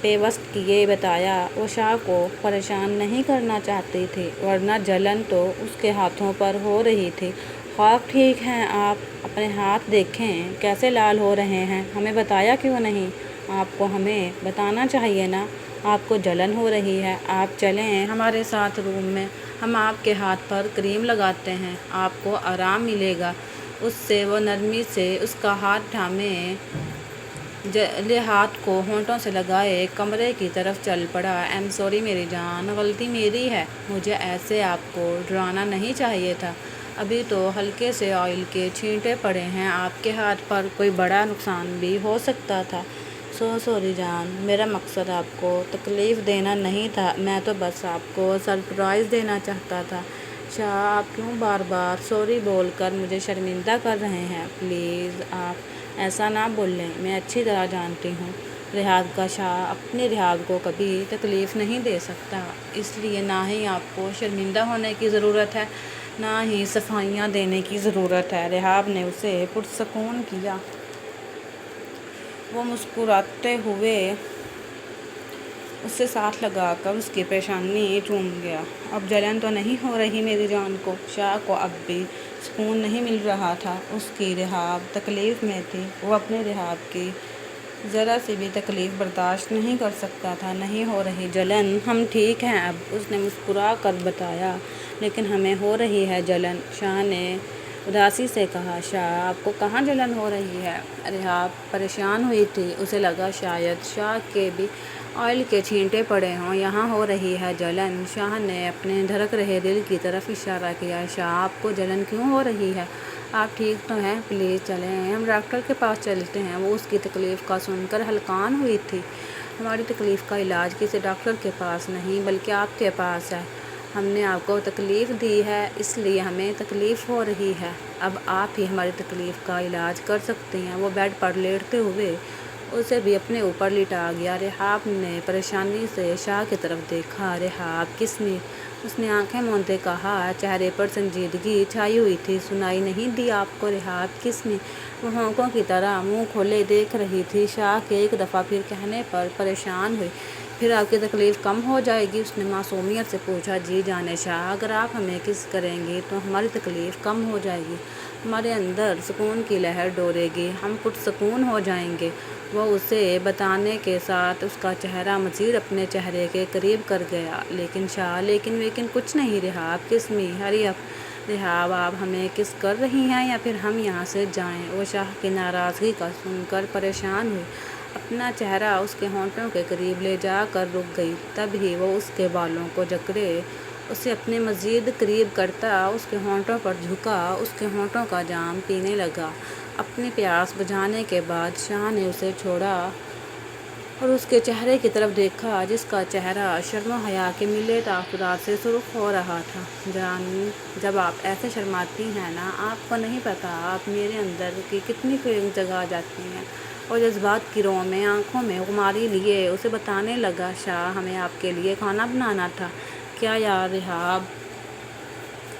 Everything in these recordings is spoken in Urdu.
پیوست کیے بتایا وہ شاہ کو پریشان نہیں کرنا چاہتی تھی، ورنہ جلن تو اس کے ہاتھوں پر ہو رہی تھی۔ خواب ٹھیک ہیں، آپ اپنے ہاتھ دیکھیں کیسے لال ہو رہے ہیں، ہمیں بتایا کیوں نہیں؟ آپ کو ہمیں بتانا چاہیے نا، آپ کو جلن ہو رہی ہے۔ آپ چلیں ہمارے ساتھ روم میں، ہم آپ کے ہاتھ پر کریم لگاتے ہیں، آپ کو آرام ملے گا۔ اس سے وہ نرمی سے اس کا ہاتھ تھامے جلے ہاتھ کو ہونٹوں سے لگائے کمرے کی طرف چل پڑا۔ ایم سوری میری جان، غلطی میری ہے، مجھے ایسے آپ کو ڈرانا نہیں چاہیے تھا۔ ابھی تو ہلکے سے آئل کے چھینٹے پڑے ہیں، آپ کے ہاتھ پر کوئی بڑا نقصان بھی ہو سکتا تھا۔ سوری جان، میرا مقصد آپ کو تکلیف دینا نہیں تھا، میں تو بس آپ کو سرپرائز دینا چاہتا تھا۔ شاہ، آپ کیوں بار بار سوری بول کر مجھے شرمندہ کر رہے ہیں؟ پلیز آپ ایسا نہ بولیں، میں اچھی طرح جانتی ہوں رحاب کا شاہ اپنی رحاب کو کبھی تکلیف نہیں دے سکتا، اس لیے نہ ہی آپ کو شرمندہ ہونے کی ضرورت ہے، نہ ہی صفائیاں دینے کی ضرورت ہے۔ رحاب نے اسے پرسکون کیا۔ وہ مسکراتے ہوئے اسے ساتھ لگا کر اس کی پیشانی چوم گیا۔ اب جلن تو نہیں ہو رہی میری جان کو؟ شاہ کو اب بھی سکون نہیں مل رہا تھا، اس کی رحاب تکلیف میں تھی، وہ اپنے رحاب کی ذرا سی بھی تکلیف برداشت نہیں کر سکتا تھا۔ نہیں ہو رہی جلن، ہم ٹھیک ہیں اب، اس نے مسکرا کر بتایا، لیکن ہمیں ہو رہی ہے جلن۔ شاہ نے اداسی سے کہا۔ شاہ، آپ کو کہاں جلن ہو رہی ہے؟ رحاب پریشان ہوئی تھی، اسے لگا شاید شاہ کے بھی آئل کے چھینٹے پڑے ہوں۔ یہاں ہو رہی ہے جلن۔ شاہ نے اپنے دھڑک رہے دل کی طرف اشارہ کیا۔ شاہ، آپ کو جلن کیوں ہو رہی ہے؟ آپ ٹھیک تو ہیں؟ پلیز چلیں، ہم ڈاکٹر کے پاس چلتے ہیں۔ وہ اس کی تکلیف کا سن کر ہلکان ہوئی تھی۔ ہماری تکلیف کا علاج کسی ڈاکٹر کے پاس نہیں بلکہ آپ کے پاس ہے۔ ہم نے آپ کو تکلیف دی ہے، اس لیے ہمیں تکلیف ہو رہی ہے۔ اب آپ ہی ہماری تکلیف کا علاج کر سکتے ہیں۔ وہ بیڈ پر لیٹتے ہوئے اسے بھی اپنے اوپر لٹا گیا۔ رحاب نے پریشانی سے شاہ کی طرف دیکھا۔ رحاب، کس نے؟ اس نے آنکھیں موندے کہا، چہرے پر سنجیدگی چھائی ہوئی تھی۔ سنائی نہیں دی آپ کو؟ رحاب، کس نے؟ وہ ہونکوں کی طرح منہ کھولے دیکھ رہی تھی۔ شاہ کے ایک دفعہ پھر کہنے پر پریشان ہوئی۔ پھر آپ کی تکلیف کم ہو جائے گی؟ اس نے معصومیت سے پوچھا۔ جی جانے شاہ، اگر آپ ہمیں کس کریں گی تو ہماری تکلیف کم ہو جائے گی، ہمارے اندر سکون کی لہر ڈورے گی، ہم پرسکون ہو جائیں گے۔ وہ اسے بتانے کے ساتھ اس کا چہرہ مزید اپنے چہرے کے قریب کر گیا۔ لیکن شاہ، لیکن کچھ نہیں۔ رحاب، کس میں؟ ہری اپ۔ رحاب، آپ ہمیں کس کر رہی ہیں یا پھر ہم یہاں سے جائیں؟ وہ شاہ کی ناراضگی کا سن کر پریشان ہوئی، اپنا چہرہ اس کے ہونٹوں کے قریب لے جا کر رک گئی۔ تب ہی وہ اس کے بالوں کو جکڑے اسے اپنے مزید قریب کرتا اس کے ہونٹوں پر جھکا، اس کے ہونٹوں کا جام پینے لگا۔ اپنی پیاس بجھانے کے بعد شاہ نے اسے چھوڑا اور اس کے چہرے کی طرف دیکھا جس کا چہرہ شرم و حیا کے ملے تاثرات سے سرخ ہو رہا تھا۔ جان، جب آپ ایسے شرماتی ہیں نا، آپ کو نہیں پتا آپ میرے اندر کی کتنی فیلنگ جگا جاتی ہیں۔ اور جذبات کی رو میں آنکھوں میں خماری لیے اسے بتانے لگا۔ شاہ، ہمیں آپ کے لیے کھانا بنانا تھا۔ کیا یار رحاب،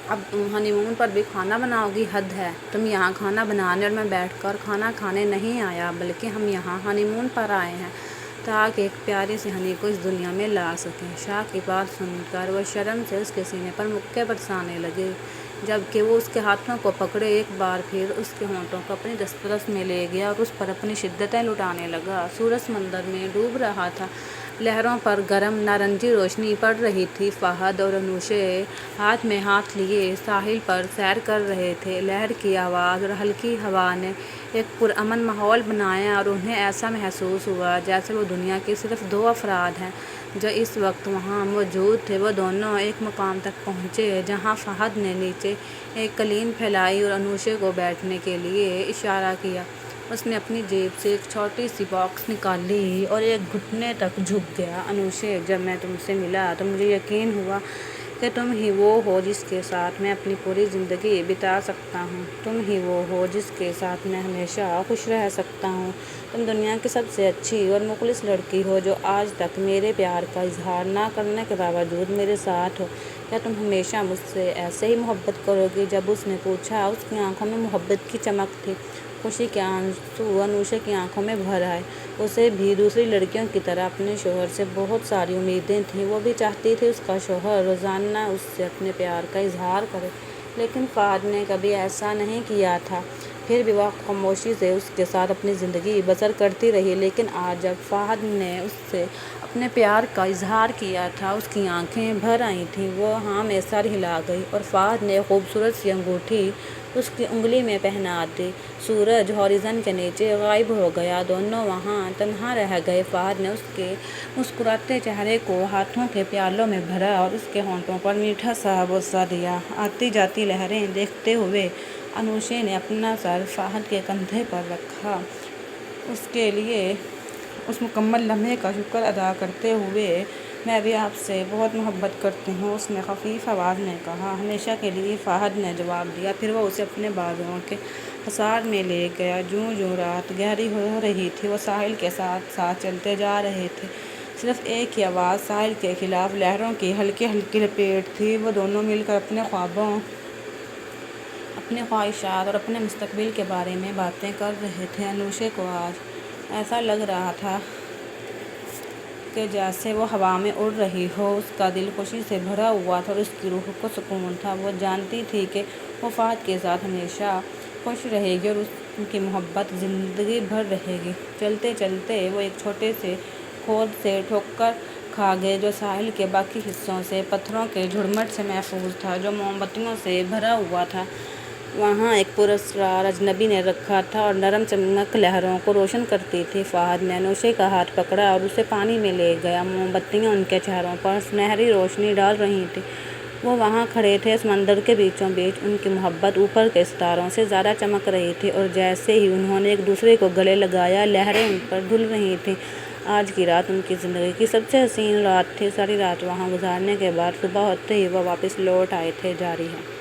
اب تم ہنی مون پر بھی کھانا بناؤ گی؟ حد ہے، تم یہاں کھانا بنانے اور میں بیٹھ کر کھانا کھانے نہیں آیا، بلکہ ہم یہاں ہنی مون پر آئے ہیں تاکہ ایک پیاری سی ہنی کو اس دنیا میں لا سکیں۔ شاہ کی بات سن کر وہ شرم سے اس کے سینے پر مکے برسانے لگے، جبکہ وہ اس کے ہاتھوں کو پکڑے ایک بار پھر اس کے ہونٹوں کو اپنی دسترس میں لے گیا اور اس پر اپنی شدتیں لٹانے لگا۔ سورج سمندر میں ڈوب رہا تھا، لہروں پر گرم نارنجی روشنی پڑ رہی تھی۔ فہد اور انوشے ہاتھ میں ہاتھ لیے ساحل پر سیر کر رہے تھے۔ لہر کی آواز اور ہلکی ہوا نے ایک پرامن ماحول بنایا اور انہیں ایسا محسوس ہوا جیسے وہ دنیا کے صرف دو افراد ہیں جو اس وقت وہاں موجود تھے۔ وہ دونوں ایک مقام تک پہنچے جہاں فہد نے نیچے ایک قالین پھیلائی اور انوشے کو بیٹھنے کے لیے اشارہ کیا۔ اس نے اپنی جیب سے ایک چھوٹی سی باکس نکالی اور ایک گھٹنے تک جھک گیا۔ انوشے، جب میں تم سے ملا تو مجھے یقین ہوا کہ تم ہی وہ ہو جس کے ساتھ میں اپنی پوری زندگی بتا سکتا ہوں، تم ہی وہ ہو جس کے ساتھ میں ہمیشہ خوش رہ سکتا ہوں۔ تم دنیا کی سب سے اچھی اور مخلص لڑکی ہو جو آج تک میرے پیار کا اظہار نہ کرنے کے باوجود میرے ساتھ ہو۔ کیا تم ہمیشہ مجھ سے ایسے ہی محبت کرو گی؟ جب اس نے پوچھا، اس کی آنکھوں میں محبت کی چمک تھی۔ خوشی کے آنسو انوشا کی آنکھوں میں بھر آئے۔ اسے بھی دوسری لڑکیوں کی طرح اپنے شوہر سے بہت ساری امیدیں تھیں۔ وہ بھی چاہتی تھی اس کا شوہر روزانہ اس سے اپنے پیار کا اظہار کرے، لیکن فہد نے کبھی ایسا نہیں کیا تھا۔ پھر بھی وہ خاموشی سے اس کے ساتھ اپنی زندگی بسر کرتی رہی، لیکن آج جب فہد نے اس سے اپنے پیار کا اظہار کیا تھا، اس کی آنکھیں بھر آئی تھیں۔ وہ ہاں میں سر ہلا گئی اور فہد نے خوبصورت سی انگوٹھی اس کی انگلی میں پہنا دی۔ سورج ہورائزن کے نیچے غائب ہو گیا، دونوں وہاں تنہا رہ گئے۔ فہد نے اس کے مسکراتے چہرے کو ہاتھوں کے پیالوں میں بھرا اور اس کے ہونٹوں پر میٹھا سا بوسہ دیا۔ آتی جاتی لہریں دیکھتے ہوئے انوشا نے اپنا سر فہد کے کندھے پر رکھا۔ اس کے لیے اس مکمل لمحے کا شکر ادا کرتے ہوئے، میں بھی آپ سے بہت محبت کرتی ہوں، اس نے خفیف آواز میں کہا۔ ہمیشہ کے لیے، فہد نے جواب دیا۔ پھر وہ اسے اپنے بازوؤں کے حصار میں لے گیا۔ جوں جوں رات گہری ہو رہی تھی، وہ ساحل کے ساتھ ساتھ چلتے جا رہے تھے۔ صرف ایک ہی آواز ساحل کے خلاف لہروں کی ہلکی ہلکی لپیٹ تھی۔ وہ دونوں مل کر اپنے خوابوں، اپنی خواہشات اور اپنے مستقبل کے بارے میں باتیں کر رہے تھے۔ انوشا کو آج ایسا لگ رہا تھا کہ جیسے وہ ہوا میں اڑ رہی ہو۔ اس کا دل خوشی سے بھرا ہوا تھا اور اس کی روح کو سکون تھا۔ وہ جانتی تھی کہ وہ فہد کے ساتھ ہمیشہ خوش رہے گی اور ان کی محبت زندگی بھر رہے گی۔ چلتے چلتے وہ ایک چھوٹے سے کھود سے ٹھوکر کھا گئے، جو ساحل کے باقی حصوں سے پتھروں کے جھرمٹ سے محفوظ تھا، جو موم بتیوں سے بھرا ہوا تھا۔ وہاں ایک پراسرار اجنبی نے رکھا تھا اور نرم چمک لہروں کو روشن کرتی تھی۔ فہد نے انوشا کا ہاتھ پکڑا اور اسے پانی میں لے گیا۔ موم بتیاں ان کے چہروں پر سنہری روشنی ڈال رہی تھیں۔ وہ وہاں کھڑے تھے، سمندر کے بیچوں بیچ۔ ان کی محبت اوپر کے ستاروں سے زیادہ چمک رہی تھی اور جیسے ہی انہوں نے ایک دوسرے کو گلے لگایا، لہریں ان پر دھل رہی تھیں۔ آج کی رات ان کی زندگی کی سب سے حسین رات تھی۔ ساری رات وہاں گزارنے کے بعد صبح ہوتے ہی وہ واپس لوٹ آئے تھے۔ جاری ہے۔